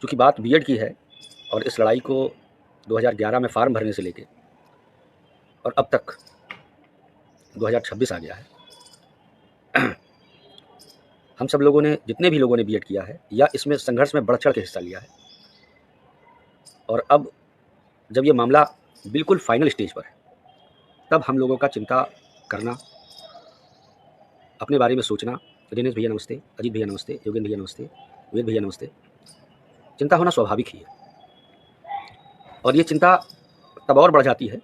चूँकि बात बीएड की है और इस लड़ाई को 2011 में फार्म भरने से लेके और अब तक 2026 आ गया है। हम सब लोगों ने, जितने भी लोगों ने बीएड किया है या इसमें संघर्ष में बढ़-चढ़ के हिस्सा लिया है, और अब जब ये मामला बिल्कुल फाइनल स्टेज पर है, तब हम लोगों का चिंता करना, अपने बारे में सोचना। दिनेश भैया नमस्ते, अजीत भैया नमस्ते, योगेंद्र भैया नमस्ते, वेद भैया नमस्ते। चिंता होना स्वाभाविक ही है, और ये चिंता तब और बढ़ जाती है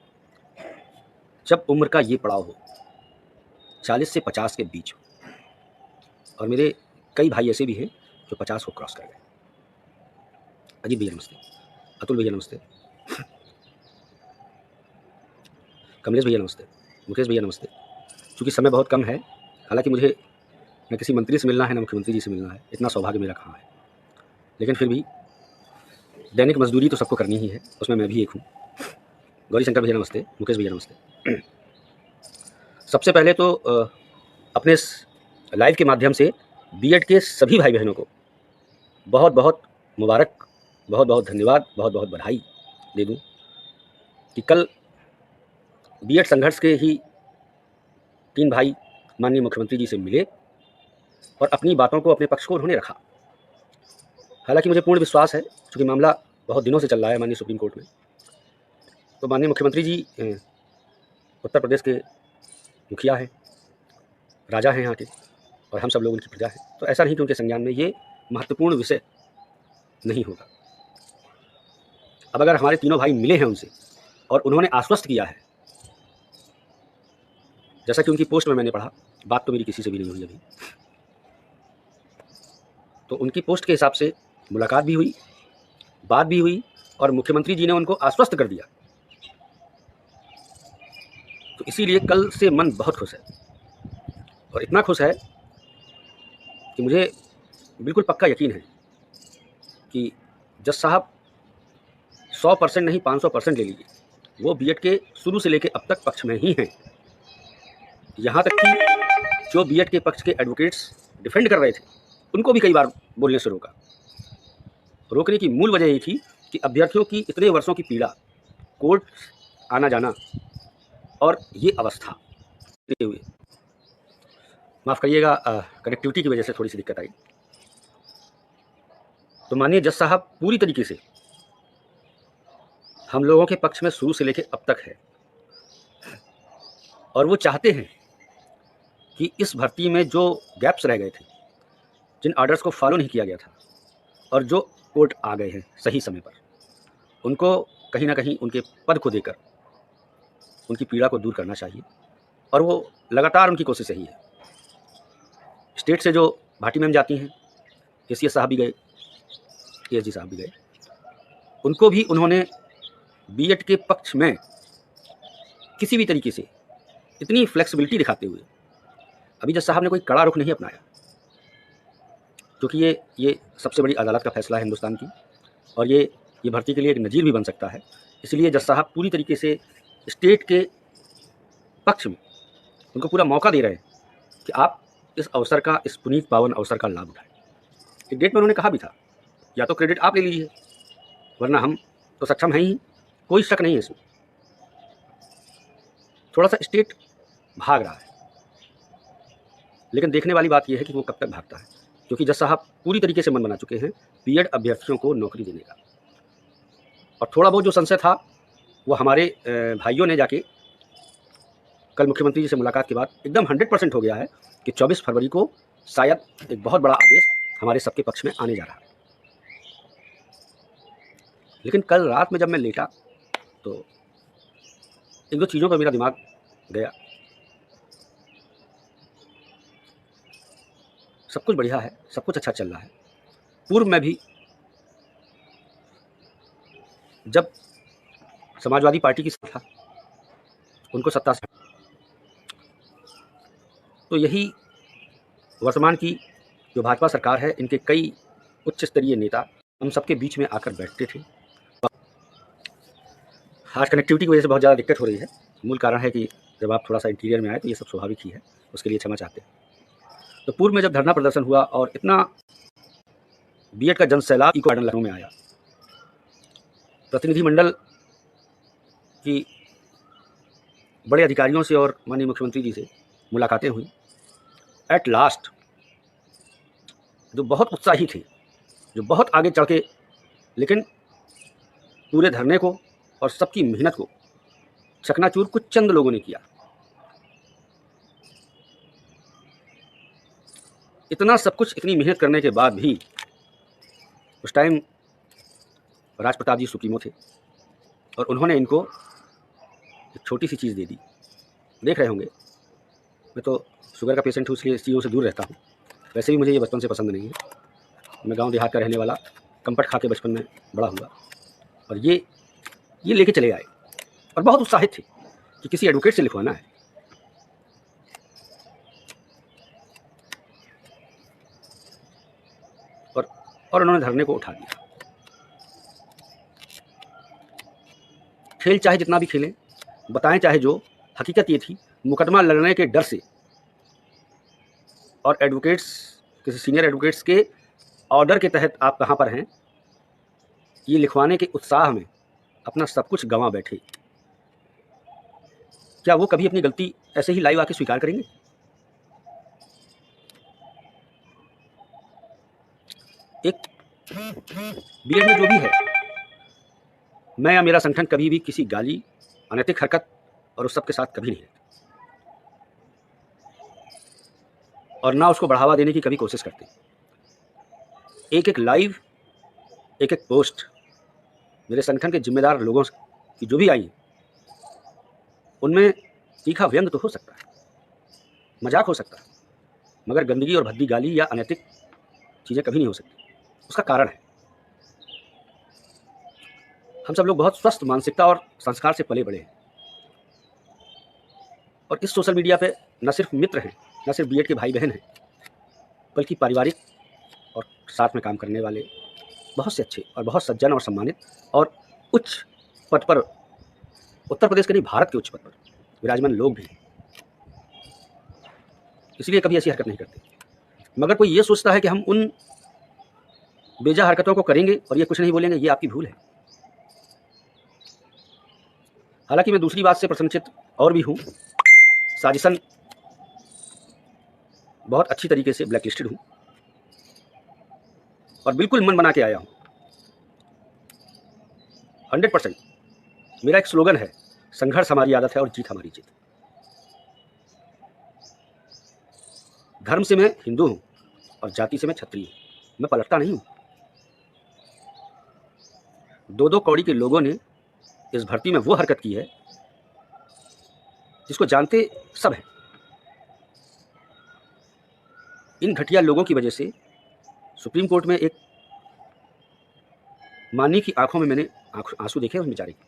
जब उम्र का ये पड़ाव हो 40 से 50 के बीच हो। और मेरे कई भाई ऐसे भी हैं जो 50 को क्रॉस कर गए। अजीत भैया नमस्ते, अतुल भैया नमस्ते, कमलेश भैया नमस्ते, मुकेश भैया नमस्ते। चूँकि समय बहुत कम है, हालांकि मुझे न किसी मंत्री से मिलना है, न मुख्यमंत्री जी से मिलना है, इतना सौभाग्य मेरा कहाँ है, लेकिन फिर भी दैनिक मजदूरी तो सबको करनी ही है, उसमें मैं भी एक हूँ। गौरी शंकर भैया नमस्ते, मुकेश भैया नमस्ते। सबसे पहले तो अपने इस लाइव के माध्यम से बीएड के सभी भाई बहनों को बहुत बहुत मुबारक, बहुत बहुत धन्यवाद, बहुत बहुत बधाई दे दूं कि कल बीएड संघर्ष के ही 3 भाई माननीय मुख्यमंत्री जी से मिले और अपनी बातों को, अपने पक्ष को उन्होंने रखा। हालांकि मुझे पूर्ण विश्वास है, क्योंकि मामला बहुत दिनों से चल रहा है माननीय सुप्रीम कोर्ट में, तो माननीय मुख्यमंत्री जी उत्तर प्रदेश के मुखिया हैं, राजा हैं यहाँ के, और हम सब लोग उनकी प्रजा हैं, तो ऐसा नहीं कि उनके संज्ञान में ये महत्वपूर्ण विषय नहीं होगा। अब अगर हमारे तीनों भाई मिले हैं उनसे और उन्होंने आश्वस्त किया है, जैसा कि उनकी पोस्ट में मैंने पढ़ा, बात तो मेरी किसी से भी नहीं हुई अभी, तो उनकी पोस्ट के हिसाब से मुलाकात भी हुई, बात भी हुई, और मुख्यमंत्री जी ने उनको आश्वस्त कर दिया। तो इसीलिए कल से मन बहुत खुश है, और इतना खुश है कि मुझे बिल्कुल पक्का यकीन है कि जज साहब 100% नहीं 500% ले लीजिए, वो बीएड के शुरू से लेके अब तक पक्ष में ही हैं। यहाँ तक कि जो बीएड के पक्ष के एडवोकेट्स डिफेंड कर रहे थे, उनको भी कई बार बोलने से रोका। रोकने की मूल वजह ये थी कि अभ्यर्थियों की इतने वर्षों की पीड़ा, कोर्ट आना जाना, और ये अवस्था हुए, माफ़ करिएगा कनेक्टिविटी की वजह से थोड़ी सी दिक्कत आई। तो माननीय जज साहब पूरी तरीके से हम लोगों के पक्ष में शुरू से लेकर अब तक है, और वो चाहते हैं कि इस भर्ती में जो गैप्स रह गए थे, जिन आर्डर्स को फॉलो नहीं किया गया था, और जो कोर्ट आ गए हैं सही समय पर, उनको कहीं ना कहीं उनके पद को देकर उनकी पीड़ा को दूर करना चाहिए, और वो लगातार उनकी कोशिश यही है। स्टेट से जो भाटी मैम जाती हैं, एसीएस साहब भी गए, एएसडी साहब भी गए, उनको भी उन्होंने बीएड के पक्ष में किसी भी तरीके से इतनी फ्लेक्सिबिलिटी दिखाते हुए, अभी जज साहब ने कोई कड़ा रुख नहीं अपनाया, क्योंकि ये सबसे बड़ी अदालत का फैसला है हिंदुस्तान की, और ये भर्ती के लिए एक नज़ीर भी बन सकता है। इसलिए जज साहब पूरी तरीके से स्टेट के पक्ष में उनको पूरा मौका दे रहे हैं कि आप इस अवसर का, इस पुनीत पावन अवसर का लाभ उठाएं। एक डेट में उन्होंने कहा भी था, या तो क्रेडिट आप ले लीजिए, वरना हम तो सक्षम हैं ही, कोई शक नहीं है इसमें। थोड़ा सा स्टेट भाग रहा है, लेकिन देखने वाली बात यह है कि वो कब तक भागता है, क्योंकि जज साहब पूरी तरीके से मन बना चुके हैं बीएड अभ्यर्थियों को नौकरी देने का। और थोड़ा बहुत जो संशय था, वो हमारे भाइयों ने जाके कल मुख्यमंत्री जी से मुलाकात के बाद एकदम 100% हो गया है कि 24 फरवरी को शायद एक बहुत बड़ा आदेश हमारे सबके पक्ष में आने जा रहा है। लेकिन कल रात में जब मैं लेटा, तो एक दो चीज़ों पर मेरा दिमाग गया। सब कुछ बढ़िया है, सब कुछ अच्छा चल रहा है। पूर्व में भी जब समाजवादी पार्टी की था, उनको सत्ता से, तो यही वर्तमान की जो भाजपा सरकार है, इनके कई उच्च स्तरीय नेता हम सबके बीच में आकर बैठते थे। आज कनेक्टिविटी की वजह से बहुत ज़्यादा दिक्कत हो रही है। मूल कारण है कि जब आप थोड़ा सा इंटीरियर में आए तो ये सब स्वाभाविक ही है, उसके लिए क्षमा चाहते हैं। तो पूर्व में जब धरना प्रदर्शन हुआ और इतना बीएड का जन सैलाब इको गार्डन लखनऊ में आया। प्रतिनिधिमंडल की बड़े अधिकारियों से और माननीय मुख्यमंत्री जी से मुलाकातें हुई। एट लास्ट जो बहुत उत्साही थे, जो बहुत आगे चढ़ के, लेकिन पूरे धरने को और सबकी मेहनत को चकनाचूर कुछ चंद लोगों ने किया। इतना सब कुछ, इतनी मेहनत करने के बाद भी उस टाइम राज प्रताप जी सुप्रीमो थे और उन्होंने इनको एक छोटी सी चीज़ दे दी। देख रहे होंगे, मैं तो शुगर का पेशेंट हूँ, इसलिए इस चीज़ों से दूर रहता हूँ। वैसे भी मुझे ये बचपन से पसंद नहीं है। मैं गांव देहात का रहने वाला, कंपट खा के बचपन में बड़ा हुआ, और ये लेके चले आए और बहुत उत्साहित थे कि किसी एडवोकेट से लिखवाना है। और उन्होंने धरने को उठा दिया। खेल चाहे जितना भी खेलें, बताएं चाहे जो, हकीकत ये थी मुकदमा लड़ने के डर से और एडवोकेट्स, किसी सीनियर एडवोकेट्स के ऑर्डर के तहत आप कहाँ पर हैं, ये लिखवाने के उत्साह में अपना सब कुछ गंवा बैठे। क्या वो कभी अपनी गलती ऐसे ही लाइव आके स्वीकार करेंगे? एक बीएड में जो भी है, मैं या मेरा संगठन कभी भी किसी गाली, अनैतिक हरकत और उस सब के साथ कभी नहीं है, और ना उसको बढ़ावा देने की कभी कोशिश करते। एक एक लाइव, एक एक पोस्ट मेरे संगठन के जिम्मेदार लोगों की जो भी आई है, उनमें तीखा व्यंग तो हो सकता है, मजाक हो सकता है, मगर गंदगी और भद्दी गाली या अनैतिक चीज़ें कभी नहीं हो सकती। उसका कारण है हम सब लोग बहुत स्वस्थ मानसिकता और संस्कार से पले बड़े हैं, और इस सोशल मीडिया पे न सिर्फ मित्र हैं, न सिर्फ बीएड के भाई बहन हैं, बल्कि पारिवारिक और साथ में काम करने वाले बहुत से अच्छे और बहुत सज्जन और सम्मानित और उच्च पद पर, उत्तर प्रदेश के नहीं भारत के उच्च पद पर विराजमान लोग भी हैं। इसलिए कभी ऐसी हरकत नहीं करते। मगर कोई ये सोचता है कि हम उन बेजा हरकतों को करेंगे और ये कुछ नहीं बोलेंगे, ये आपकी भूल है। हालांकि मैं दूसरी बात से प्रसन्नचित और भी हूँ, साजिशन बहुत अच्छी तरीके से ब्लैक लिस्टेड हूँ और बिल्कुल मन बना के आया हूँ 100%। मेरा एक स्लोगन है, संघर्ष हमारी आदत है और जीत हमारी जीत। धर्म से मैं हिंदू हूँ और जाति से मैं क्षत्रिय हूँ, मैं पलटता नहीं हूँ। 2-2 कौड़ी के लोगों ने इस भर्ती में वो हरकत की है जिसको जानते सब हैं। इन घटिया लोगों की वजह से सुप्रीम कोर्ट में एक मानी की आंखों में मैंने आंसू देखे उस बेचारे के।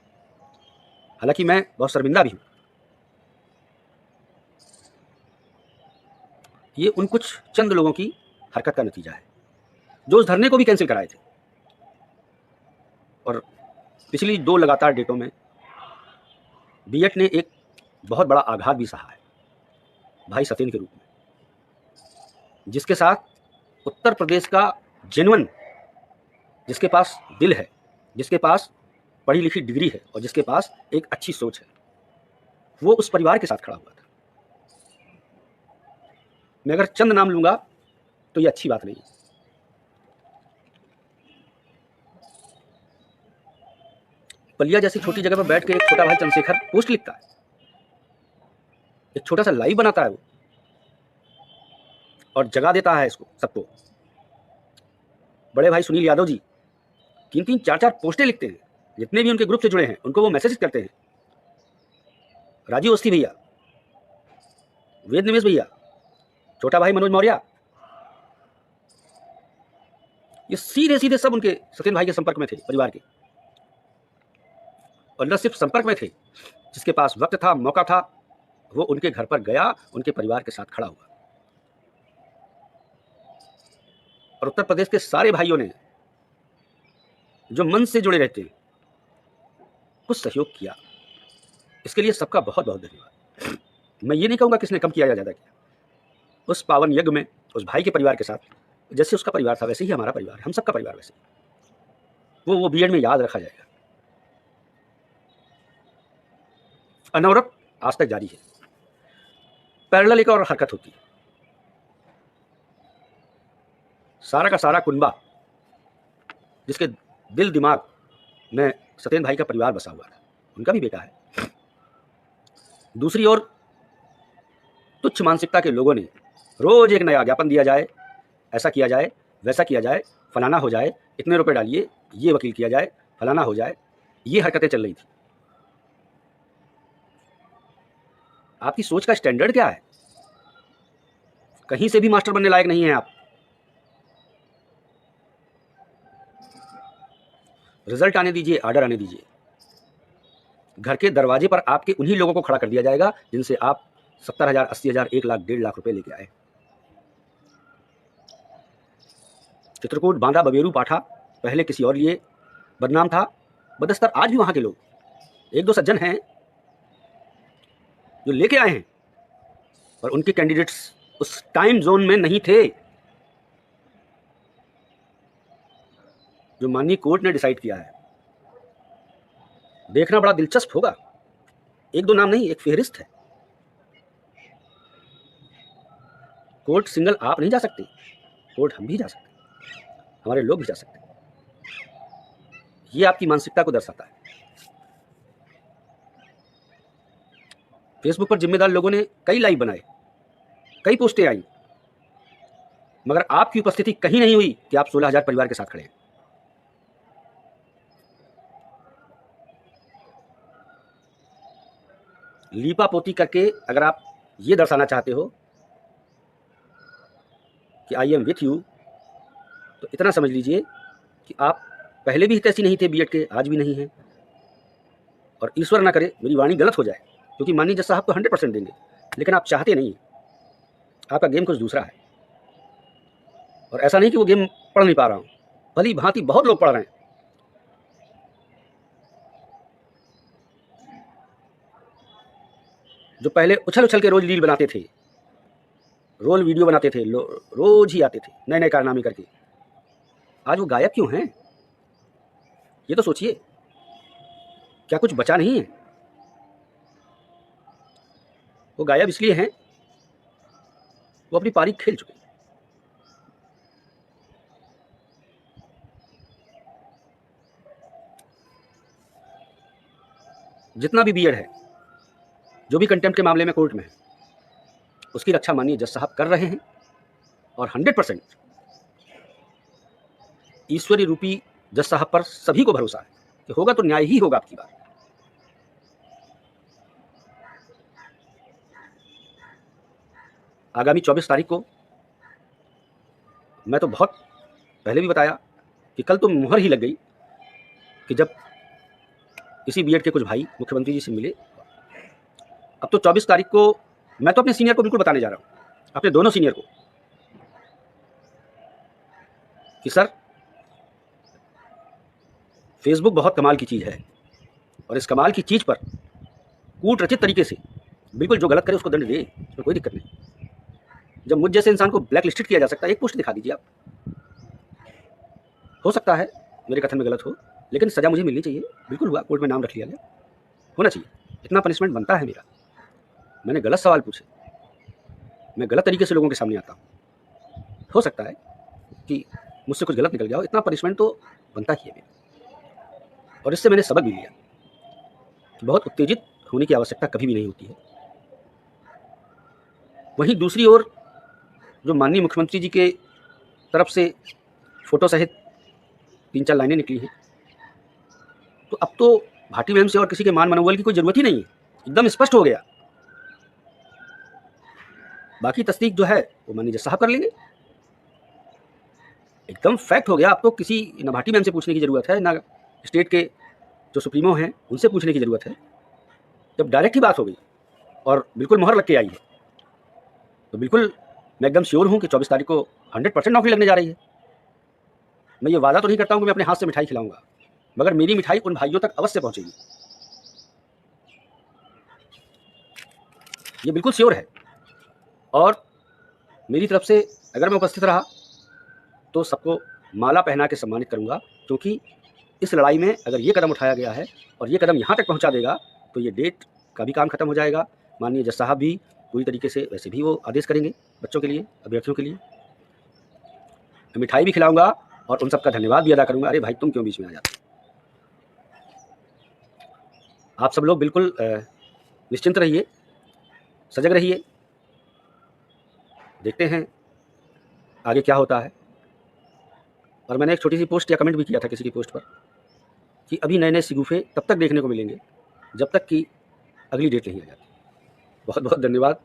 हालांकि मैं बहुत शर्मिंदा भी हूँ। ये उन कुछ चंद लोगों की हरकत का नतीजा है जो उस धरने को भी कैंसिल कराए थे, और पिछली 2 लगातार डेटों में बीएड ने एक बहुत बड़ा आघात भी सहा है भाई सत्येंद्र के रूप में, जिसके साथ उत्तर प्रदेश का जेन्युइन, जिसके पास दिल है, जिसके पास पढ़ी लिखी डिग्री है और जिसके पास एक अच्छी सोच है, वो उस परिवार के साथ खड़ा हुआ था। मैं अगर चंद नाम लूंगा तो ये अच्छी बात नहीं है। बलिया जैसी छोटी जगह पर बैठ के एक छोटा भाई चंद्रशेखर पोस्ट लिखता है, एक छोटा सा लाइव बनाता है वो, और जगा देता है इसको सबको। बड़े भाई सुनील यादव जी 3-3, 4-4 पोस्टें लिखते हैं, जितने भी उनके ग्रुप से जुड़े हैं उनको वो मैसेज करते हैं। राजीव अवस्थी भैया, वेद निवेश भैया, छोटा भाई मनोज मौर्य, ये सीधे सीधे सब उनके सत्येंद्र भाई के संपर्क में थे, परिवार के। और न सिर्फ संपर्क में थे, जिसके पास वक्त था, मौका था, वो उनके घर पर गया, उनके परिवार के साथ खड़ा हुआ। और उत्तर प्रदेश के सारे भाइयों ने जो मन से जुड़े रहते हैं कुछ सहयोग किया, इसके लिए सबका बहुत बहुत धन्यवाद। मैं ये नहीं कहूँगा किसने कम किया या ज़्यादा किया। उस पावन यज्ञ में उस भाई के परिवार के साथ जैसे उसका परिवार था वैसे ही हमारा परिवार है, हम सबका परिवार वैसे। वो बीएड में याद रखा जाएगा। अनवरत आज तक जारी है। पैरेलल एक और हरकत होती है, सारा का सारा कुनबा जिसके दिल दिमाग में सत्येंद्र भाई का परिवार बसा हुआ था, उनका भी बेटा है। दूसरी ओर तुच्छ मानसिकता के लोगों ने रोज एक नया ज्ञापन दिया जाए, ऐसा किया जाए, वैसा किया जाए, फलाना हो जाए, इतने रुपए डालिए, ये वकील किया जाए, फलाना हो जाए, ये हरकतें चल रही थी। आपकी सोच का स्टैंडर्ड क्या है? कहीं से भी मास्टर बनने लायक नहीं है आप। रिजल्ट आने दीजिए, आर्डर आने दीजिए, घर के दरवाजे पर आपके उन्हीं लोगों को खड़ा कर दिया जाएगा जिनसे आप 70,000, 80,000, 1 लाख, 1.5 लाख रुपए लेके आए। चित्रकूट, बांदा, बबेरू, पाठा पहले किसी और लिए बदनाम था, बदस्तर आज भी वहां के लोग एक दो सज्जन हैं जो लेके आए हैं, और उनके कैंडिडेट्स उस टाइम जोन में नहीं थे जो माननीय कोर्ट ने डिसाइड किया है। देखना बड़ा दिलचस्प होगा। एक दो नाम नहीं, एक फेहरिस्त है। कोर्ट सिंगल आप नहीं जा सकते, कोर्ट हम भी जा सकते, हमारे लोग भी जा सकते। ये आपकी मानसिकता को दर्शाता है। फेसबुक पर जिम्मेदार लोगों ने कई लाइव बनाए, कई पोस्टें आई, मगर आपकी उपस्थिति कहीं नहीं हुई कि आप 16,000 परिवार के साथ खड़े हैं। लीपा पोती करके अगर आप ये दर्शाना चाहते हो कि आई एम विथ यू, तो इतना समझ लीजिए कि आप पहले भी ऐसी नहीं थे बीएड के, आज भी नहीं हैं। और ईश्वर ना करे मेरी वाणी गलत हो जाए, क्योंकि माननीय जज साहब को 100% देंगे, लेकिन आप चाहते नहीं, आपका गेम कुछ दूसरा है। और ऐसा नहीं कि वो गेम पढ़ नहीं पा रहा हूँ, भली भांति बहुत लोग पढ़ रहे हैं। जो पहले उछल उछल के रोज रील बनाते थे, रोल वीडियो बनाते थे, रोज ही आते थे नए नए कारनामे करके, आज वो गायब क्यों हैं? ये तो सोचिए, क्या कुछ बचा नहीं है? वो गायब इसलिए हैं, वो अपनी पारी खेल चुके हैं। जितना भी बीएड है, जो भी कंटेम्प्ट के मामले में कोर्ट में है, उसकी रक्षा माननीय जज साहब कर रहे हैं। और 100% ईश्वरी रूपी जज साहब पर सभी को भरोसा है कि होगा तो न्याय ही होगा आपकी बात। आगामी 24 तारीख को, मैं तो बहुत पहले भी बताया कि कल तो मुहर ही लग गई कि जब इसी बीएड के कुछ भाई मुख्यमंत्री जी से मिले। अब तो 24 तारीख को मैं तो अपने सीनियर को बिल्कुल बताने जा रहा हूं, अपने दोनों सीनियर को, कि सर फेसबुक बहुत कमाल की चीज़ है, और इस कमाल की चीज़ पर कूट रचित तरीके से बिल्कुल जो गलत करे उसको दंड दे, तो कोई दिक्कत नहीं। जब मुझ जैसे इंसान को ब्लैक लिस्टेड किया जा सकता है, एक पोस्ट दिखा दीजिए आप। हो सकता है मेरे कथन में गलत हो, लेकिन सज़ा मुझे मिलनी चाहिए। बिल्कुल हुआ, कोर्ट में नाम रख लिया गया, होना चाहिए, इतना पनिशमेंट बनता है मेरा। मैंने गलत सवाल पूछे, मैं गलत तरीके से लोगों के सामने आता हूँ, हो सकता है कि मुझसे कुछ गलत निकल गया हो, इतना पनिशमेंट तो बनता ही है मेरा। और इससे मैंने सबक भी लिया कि बहुत उत्तेजित होने की आवश्यकता कभी भी नहीं होती है। वहीं दूसरी ओर जो माननीय मुख्यमंत्री जी के तरफ से फोटो सहित 3-4 लाइनें निकली हैं, तो अब तो भाटी मैम से और किसी के मान मनोबल की कोई ज़रूरत ही नहीं है, एकदम स्पष्ट हो गया। बाकी तस्दीक जो है वो माननीय जज साहब कर लेंगे, एकदम फैक्ट हो गया। अब तो किसी न भाटी मैम से पूछने की ज़रूरत है, ना स्टेट के जो सुप्रीमो हैं उनसे पूछने की ज़रूरत है। जब डायरेक्ट ही बात हो गई और बिल्कुल मोहर लग के आई है, तो बिल्कुल मैं एकदम श्योर हूँ कि 24 तारीख को 100% नौकरी लगने जा रही है। मैं ये वादा तो नहीं करता हूँ कि मैं अपने हाथ से मिठाई खिलाऊंगा, मगर मेरी मिठाई उन भाइयों तक अवश्य पहुँचेगी, ये बिल्कुल श्योर है। और मेरी तरफ से अगर मैं उपस्थित रहा तो सबको माला पहना के सम्मानित करूँगा, क्योंकि इस लड़ाई में अगर ये कदम उठाया गया है और ये कदम यहाँ तक पहुँचा देगा तो ये डेट का भी काम खत्म हो जाएगा। माननीय जज साहब भी पूरी तरीके से वैसे भी वो आदेश करेंगे बच्चों के लिए, अभ्यर्थियों के लिए। मैं मिठाई भी खिलाऊंगा और उन सबका धन्यवाद भी अदा करूंगा। अरे भाई तुम क्यों बीच में आ जाते? आप सब लोग बिल्कुल निश्चिंत रहिए, सजग रहिए, देखते हैं आगे क्या होता है। और मैंने एक छोटी सी पोस्ट या कमेंट भी किया था किसी की पोस्ट पर कि अभी नए नए शगुफे तब तक देखने को मिलेंगे जब तक कि अगली डेट नहीं आ जाती। बहुत बहुत धन्यवाद।